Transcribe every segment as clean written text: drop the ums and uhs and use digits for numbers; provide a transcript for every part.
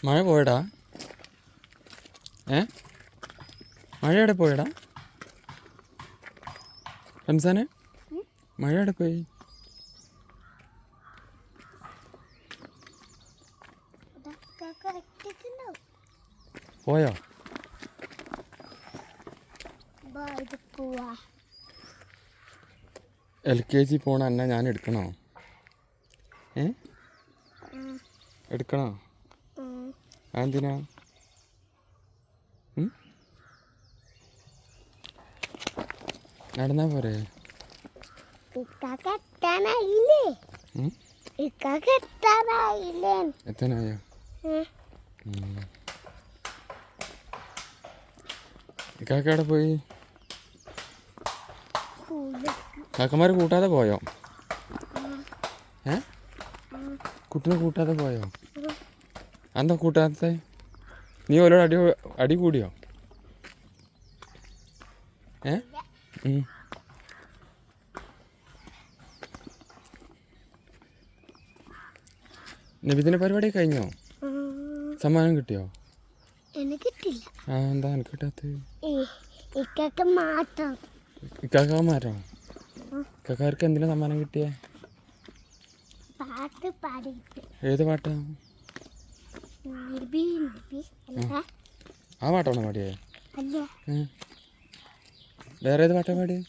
മഴ പോയടാ? മഴ എവിടെ പോയടാ റംസാനെ? മഴ എവിടെ പോയി? പോയോ? LKG പോണ എന്നെ ഞാൻ എടുക്കണോ? എടുക്കണോ? അതെന്തിനാ? നടന്നാ പോരെ? എത്താനായോ? ഇക്കാക്കവിടെ പോയി? കാക്കമാര് കൂട്ടാതെ പോയോ? കുട്ടിനെ കൂട്ടാതെ പോയോ? എന്താ കൂട്ടാത്തെ? നീ ഓരോട് അടി കൂടിയോ? നബിദിന പരിപാടി കഴിഞ്ഞോ? സമ്മാനം കിട്ടിയോ? കിട്ടില്ല. എന്താ എനിക്ക് കിട്ടാത്തത്? ഇക്കാക്ക മാറ്റോ? ഇക്കാക്കാർക്ക് എന്തിനാ സമ്മാനം കിട്ടിയേ? ഏത് പാട്ടാ? ആ പാട്ടാണോ പാടിയേ? വേറെ ഏത് പാട്ടാ പാടിയേ?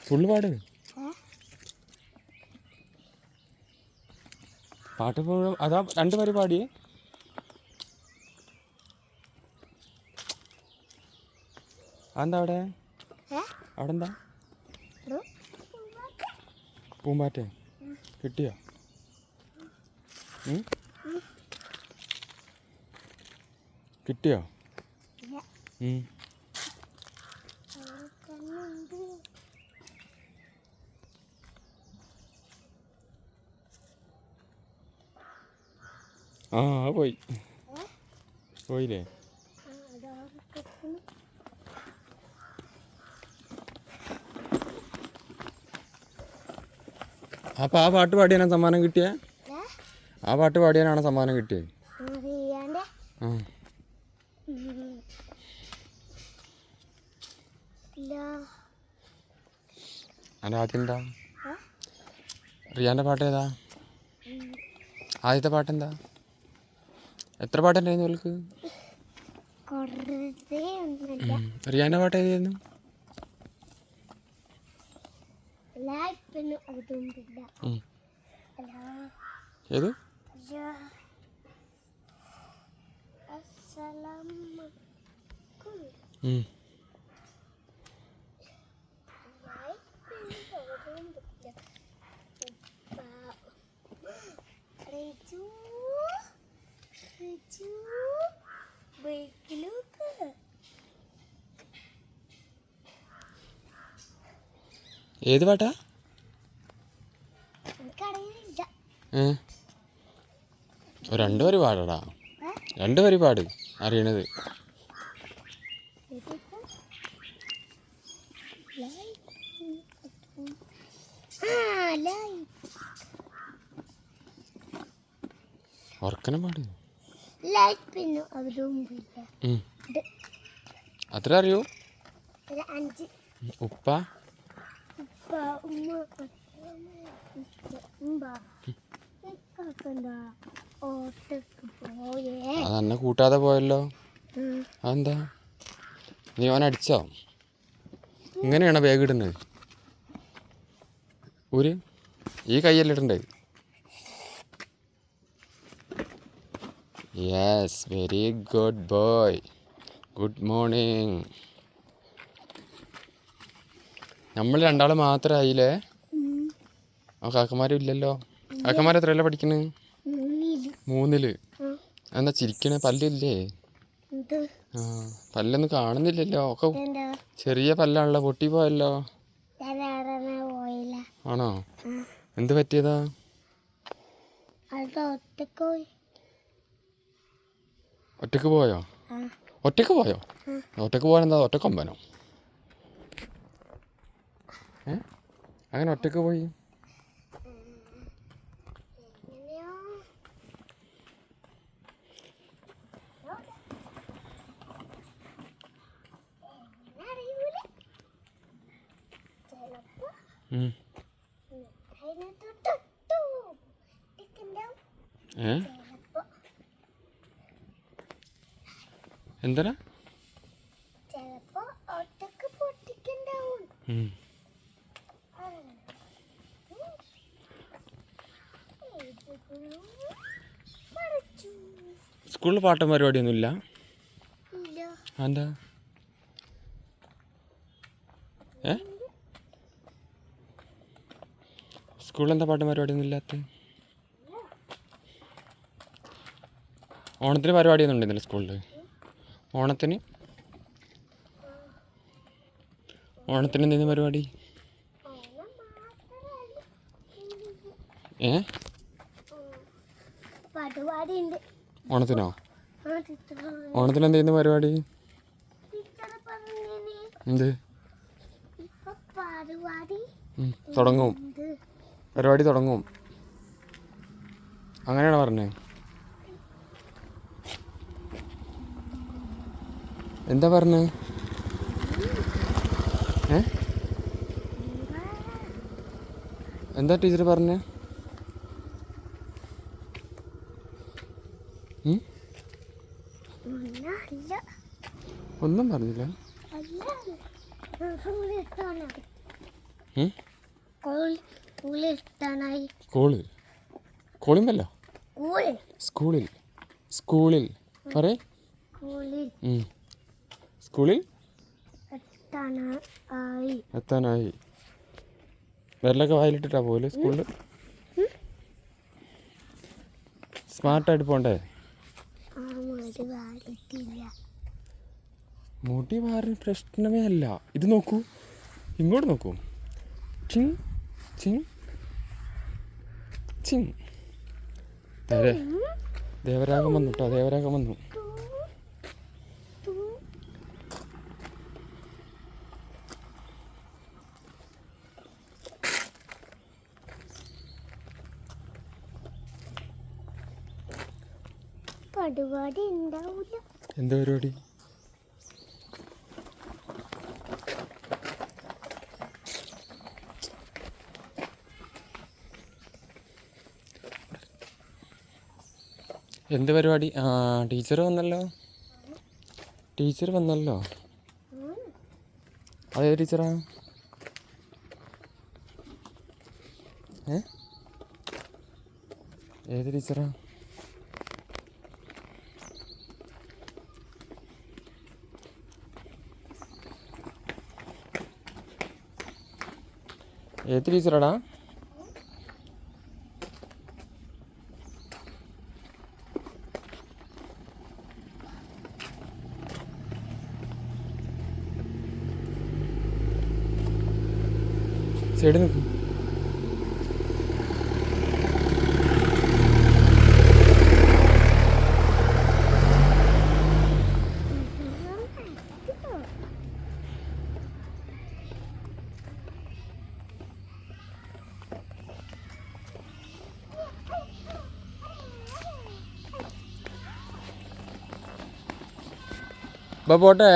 ഫുള്ള് പാട്. പാട്ട് അതാ 2 വരി പാടിയേ? അതെന്താ അവിടെ എന്താ? പൂമ്പാറ്റേ കിട്ടിയോ? കിട്ടിയോ? പോയില്ലേ? അപ്പൊ ആ പാട്ട് പാടിയാണോ സമ്മാനം കിട്ടിയേ? ആ പാട്ട് പാടിയാനാണോ സമ്മാനം കിട്ടിയത്? അതിൻ്റെ ആദ്യം എന്താ? റിയാൻ്റെ പാട്ട് ഏതാ? ആദ്യത്തെ പാട്ടെന്താ? എത്ര പാട്ടുണ്ടായിരുന്നു അവൾക്ക്? റിയാൻ്റെ പാട്ട് ഏതായിരുന്നു? ഏത്? ഏത് പാട്ടാ? 2 വരി പാടടാ. 2 വരി പാട് അറിയണത്. ഓർക്കനം പാട്. അത്ര അറിയോ? ഉപ്പ അതെന്നെ കൂട്ടാതെ പോയല്ലോ. അതെന്താ? നീ അവൻ അടിച്ചോ? ഇങ്ങനെയാണോ ബാഗ് ഇടുന്നത്? ഈ കയ്യല്ല ഇടണ്ടേ? Yes, very good boy. Good morning. നമ്മൾ 2 മാത്രമായില്ലേ? കാക്കമാരും ഇല്ലല്ലോ. കാക്കമാർ എത്രയല്ല പഠിക്കണ്? 3-ല്. എന്താ ചിരിക്കണേ? പല്ലില്ലേ? പല്ലൊന്നും കാണുന്നില്ലല്ലോ. ഒക്കെ ചെറിയ പല്ലാണല്ലോ, പൊട്ടി പോയല്ലോ. ആണോ? എന്ത് പറ്റിയതാ? ഒറ്റക്ക് പോയോ? ഒറ്റക്ക് പോയോ? ഒറ്റക്ക് പോകാൻ എന്താ? ഒറ്റക്കൊമ്പനോ? അങ്ങനെ ഒറ്റക്ക് പോയി? എങ്ങനെയാ അറിയൂല. ചിലപ്പോ അതിനകത്ത് തൊട്ടു ടിക്കുണ്ടാവും. ചിലപ്പോ എന്താ? ചിലപ്പോ ഒറ്റക്ക് പൊട്ടിക്കുണ്ടാവും. സ്കൂളിൽ പാട്ടും പരിപാടിയൊന്നുമില്ല? ഇല്ല. എന്താ? സ്കൂളിൽ എന്താ പാട്ടും പരിപാടിയൊന്നും ഇല്ലാത്ത? ഓണത്തിന് പരിപാടിയൊന്നും ഉണ്ടെന്നില്ല സ്കൂളിൽ? ഓണത്തിന് എന്തെങ്കിലും പരിപാടി? പരിപാടിയുണ്ട്. ഓണത്തിനോ? ഓണത്തിന് എന്തെങ്കിലും പരിപാടി? എന്ത് തുടങ്ങും? പരിപാടി തുടങ്ങും അങ്ങനെയാണ് പറഞ്ഞേ. എന്താ പറഞ്ഞേ? എന്താ ടീച്ചർ പറഞ്ഞേ? ഒന്നും പറഞ്ഞില്ല. കോളിമ്പല്ലോ സ്കൂളിൽ പറയ്. സ്കൂളിൽ എത്താനായി. വിരലൊക്കെ വായിലിട്ടിട്ടാ പോലെ സ്കൂളിൽ. സ്മാർട്ടായിട്ട് പോണ്ടേ? മുടി വാരുന്ന പ്രശ്നമേ അല്ല. ഇത് നോക്കൂ, ഇങ്ങോട്ട് നോക്കൂ. ചിങ് ചിങ് ചിങ്. ദേവരാഗം വന്നു കേട്ടോ, ദേവരാഗം വന്നു. പരിപാടി ഉണ്ടാവില്ല. എന്താ പരിപാടി? എന്ത് പരിപാടി? ടീച്ചർ വന്നല്ലോ. അതേ ടീച്ചറാ? ഏത് ടീച്ചറാ? ഏത് ടീച്ചറാടാ? സൈഡിൽ നിൽക്കും. പോട്ടെ.